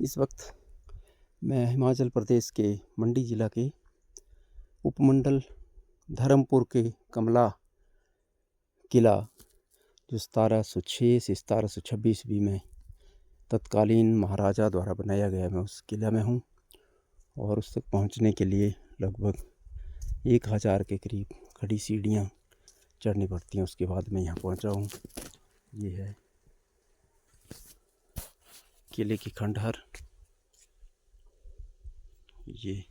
इस वक्त मैं हिमाचल प्रदेश के मंडी ज़िला के उपमंडल धर्मपुर के कमला किला, जो 1706 से 1726 ईस्वी में तत्कालीन महाराजा द्वारा बनाया गया, मैं उस किला में हूँ। और उस तक पहुँचने के लिए लगभग 1000 के करीब खड़ी सीढ़ियाँ चढ़नी पड़ती हैं। उसके बाद मैं यहाँ पहुँचा हूँ। ये है किले की खंडहर। ये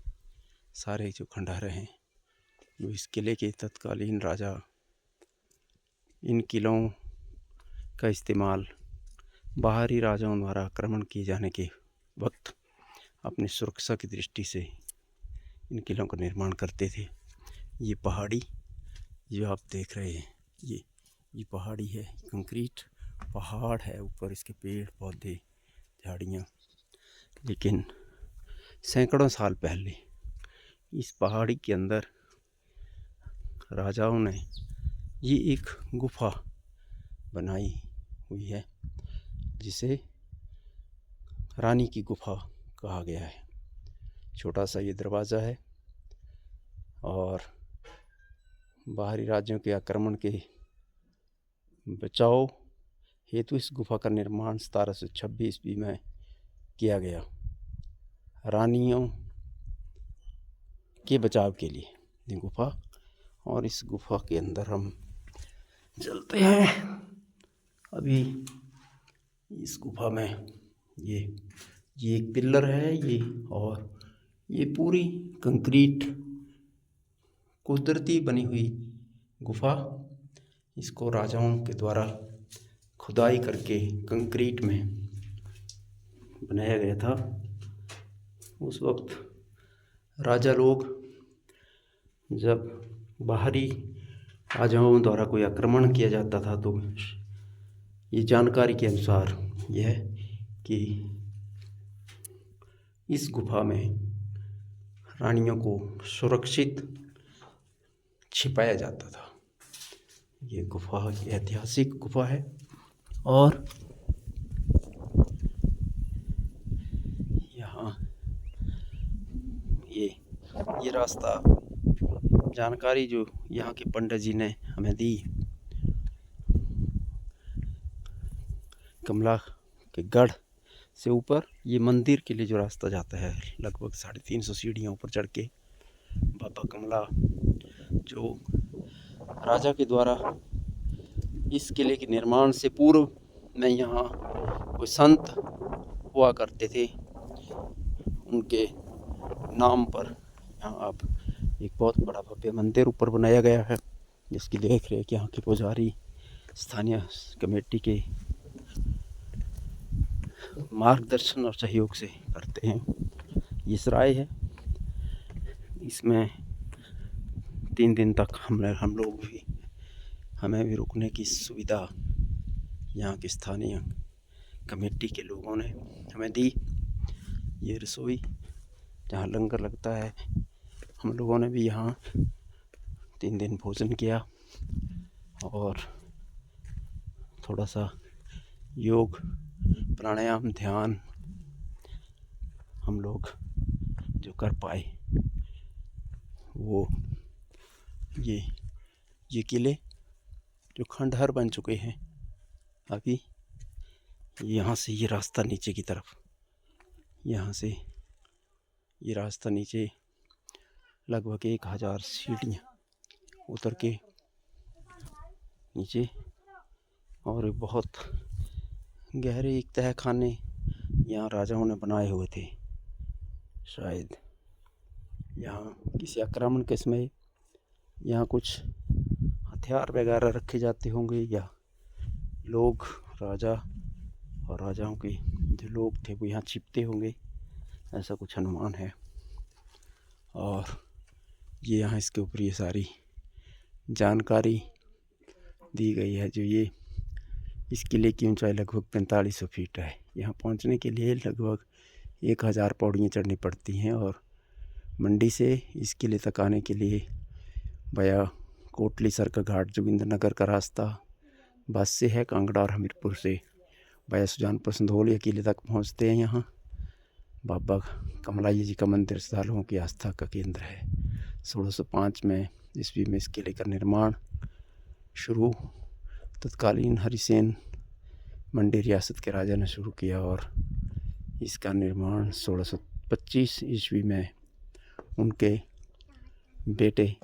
सारे जो खंडहर हैं वो इस किले के तत्कालीन राजा इन किलों का इस्तेमाल बाहरी राजाओं द्वारा आक्रमण किए जाने के वक्त अपनी सुरक्षा की दृष्टि से इन किलों का निर्माण करते थे। ये पहाड़ी जो आप देख रहे हैं, ये पहाड़ी है, कंक्रीट पहाड़ है, ऊपर इसके पेड़ पौधे झाड़ियाँ। लेकिन सैकड़ों साल पहले इस पहाड़ी के अंदर राजाओं ने ये एक गुफा बनाई हुई है, जिसे रानी की गुफा कहा गया है। छोटा सा ये दरवाज़ा है और बाहरी राज्यों के आक्रमण के बचाव हेतु इस गुफा का निर्माण 1726 ईस्वी में किया गया, रानियों के बचाव के लिए ये गुफा। और इस गुफा के अंदर हम चलते हैं। अभी इस गुफा में ये एक पिलर है ये, और ये पूरी कंक्रीट कुदरती बनी हुई गुफा। इसको राजाओं के द्वारा खुदाई करके कंक्रीट में बनाया गया था। उस वक्त राजा लोग जब बाहरी राजाओं द्वारा कोई आक्रमण किया जाता था तो ये जानकारी के अनुसार यह है कि इस गुफा में रानियों को सुरक्षित छिपाया जाता था। ये गुफा ऐतिहासिक गुफा है। और यहाँ ये रास्ता जानकारी जो यहाँ के पंडित जी ने हमें दी, कमला के गढ़ से ऊपर ये मंदिर के लिए जो रास्ता जाता है, लगभग 350 सीढ़ियाँ ऊपर चढ़ के बाबा कमला, जो राजा के द्वारा इस किले के निर्माण से पूर्व में यहाँ कोई संत हुआ करते थे, उनके नाम पर यहाँ अब एक बहुत बड़ा भव्य मंदिर ऊपर बनाया गया है, जिसकी देख रेख यहाँ के पुजारी स्थानीय कमेटी के मार्गदर्शन और सहयोग से करते हैं। ये सराय है, इसमें 3 दिन तक हमें भी रुकने की सुविधा यहाँ के स्थानीय कमेटी के लोगों ने हमें दी। ये रसोई जहाँ लंगर लगता है, हम लोगों ने भी यहाँ 3 दिन भोजन किया और थोड़ा सा योग प्राणायाम ध्यान हम लोग जो कर पाए। वो ये किले जो खंडहर बन चुके हैं, अभी यहाँ से ये रास्ता नीचे की तरफ, यहाँ से ये रास्ता नीचे लगभग 1000 सीढ़ियाँ उतर के नीचे, और बहुत गहरे एक तह खाने यहाँ राजाओं ने बनाए हुए थे। शायद यहाँ किसी आक्रमण के समय यहाँ कुछ हथियार वगैरह रखे जाते होंगे, या लोग राजा और राजाओं के जो लोग थे वो यहाँ छिपते होंगे, ऐसा कुछ अनुमान है। और ये यहाँ इसके ऊपर ये सारी जानकारी दी गई है। जो ये इस किले की ऊंचाई लगभग 4500 फीट है। यहाँ पहुँचने के लिए लगभग 1000 पौड़ियाँ चढ़नी पड़ती हैं, और मंडी से इस किले तक आने के लिए वाया कोटली सर का घाट जोगिंद्रनगर का रास्ता बस से है। कांगड़ा और हमीरपुर से वाया सुजानपुर संधोल या किले तक पहुँचते हैं यहाँ। बाबा कमलाजी जी का मंदिर श्रद्धालुओं की आस्था का केंद्र है। 1605 में ईस्वी में इस किले का निर्माण शुरू तत्कालीन हरिसेन मंडी रियासत के राजा ने शुरू किया और इसका निर्माण 1625 ईस्वी में उनके बेटे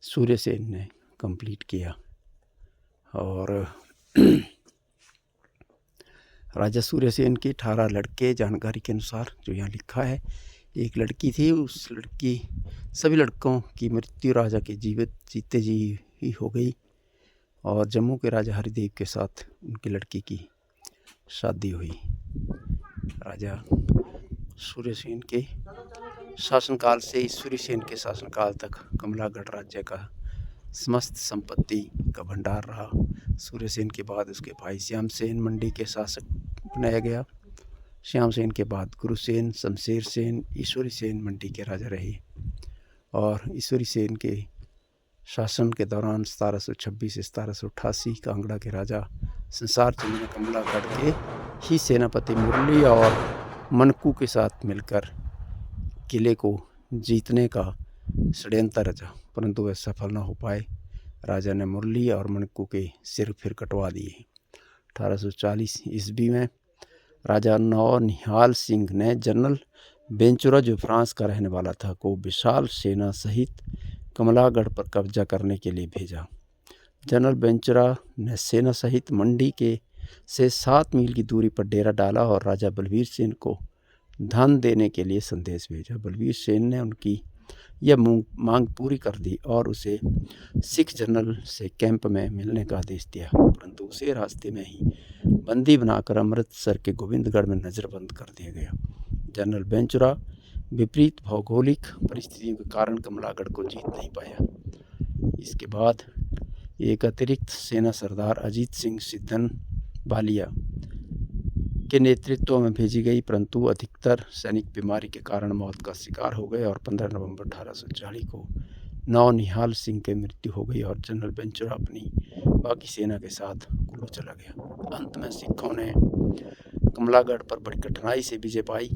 सूर्यसेन ने कंप्लीट किया। और राजा सूर्यसेन के 18 लड़के, जानकारी के अनुसार जो यहाँ लिखा है, एक लड़की थी। उस लड़की सभी लड़कों की मृत्यु राजा के जीते जी ही हो गई और जम्मू के राजा हरिदेव के साथ उनकी लड़की की शादी हुई। राजा सूर्यसेन के शासनकाल से सूर्यसेन के शासनकाल तक कमलागढ़ राज्य का समस्त संपत्ति का भंडार रहा। सूर्यसेन के बाद उसके भाई श्यामसेन मंडी के शासक बनाया गया। श्यामसेन के बाद गुरुसेन, शमशेर सेन, ईश्वरी सेन मंडी के राजा रहे और ईश्वरी सेन के शासन के दौरान 1726 से 1788 कांगड़ा के राजा संसार चंद ने कमलागढ़ के ही सेनापति मुरली और मनकू के साथ मिलकर किले को जीतने का षड्यंत्र रचा, परंतु वह सफल न हो पाए। राजा ने मुरली और मनकू के सिर फिर कटवा दिए। 1840 ईस्वी में राजा नौनिहाल सिंह ने जनरल बेंचुरा, जो फ्रांस का रहने वाला था, को विशाल सेना सहित कमलागढ़ पर कब्जा करने के लिए भेजा। जनरल बेंचुरा ने सेना सहित मंडी से 7 मील की दूरी पर डेरा डाला और राजा बलबीर सेन को धन देने के लिए संदेश भेजा। बलबीर सेन ने उनकी यह मांग पूरी कर दी और उसे सिख जनरल से कैंप में मिलने का आदेश दिया, परंतु उसे रास्ते में ही बंदी बनाकर अमृतसर के गोविंदगढ़ में नज़रबंद कर दिया गया। जनरल बेंचुरा विपरीत भौगोलिक परिस्थितियों के कारण कमलागढ़ को जीत नहीं पाया। इसके बाद एक अतिरिक्त सेना सरदार अजीत सिंह सिद्धन बालिया के नेतृत्व में भेजी गई, परंतु अधिकतर सैनिक बीमारी के कारण मौत का शिकार हो गए और 15 नवंबर 1840 को नौनिहाल सिंह की मृत्यु हो गई और जनरल बेंचुरा अपनी बाकी सेना के साथ कुल्लू चला गया। अंत में सिखों ने कमलागढ़ पर बड़ी कठिनाई से विजय पाई।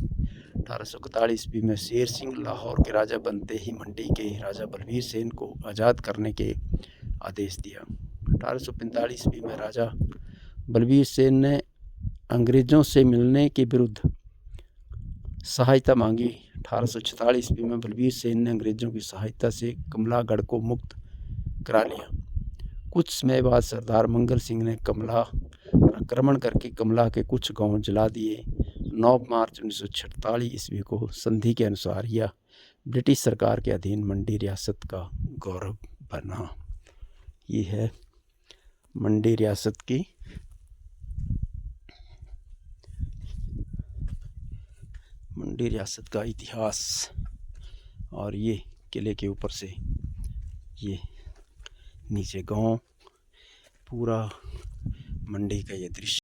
1841 ईस्वी में शेर सिंह लाहौर के राजा बनते ही मंडी के राजा बलबीर सेन को आज़ाद करने के आदेश दिया। 1845 ईस्वी में राजा बलबीर सेन ने अंग्रेज़ों से मिलने के विरुद्ध सहायता मांगी। 1846 ईस्वी में बलबीर सेन ने अंग्रेज़ों की सहायता से कमलागढ़ को मुक्त करा लिया। कुछ समय बाद सरदार मंगल सिंह ने कमला आक्रमण करके कमला के कुछ गांव जला दिए। 9 मार्च 1946 ईस्वी को संधि के अनुसार यह ब्रिटिश सरकार के अधीन मंडी रियासत का गौरव बना। ये है मंडी रियासत की का इतिहास। और ये किले के ऊपर से ये नीचे गांव, पूरा मंडी का ये दृश्य।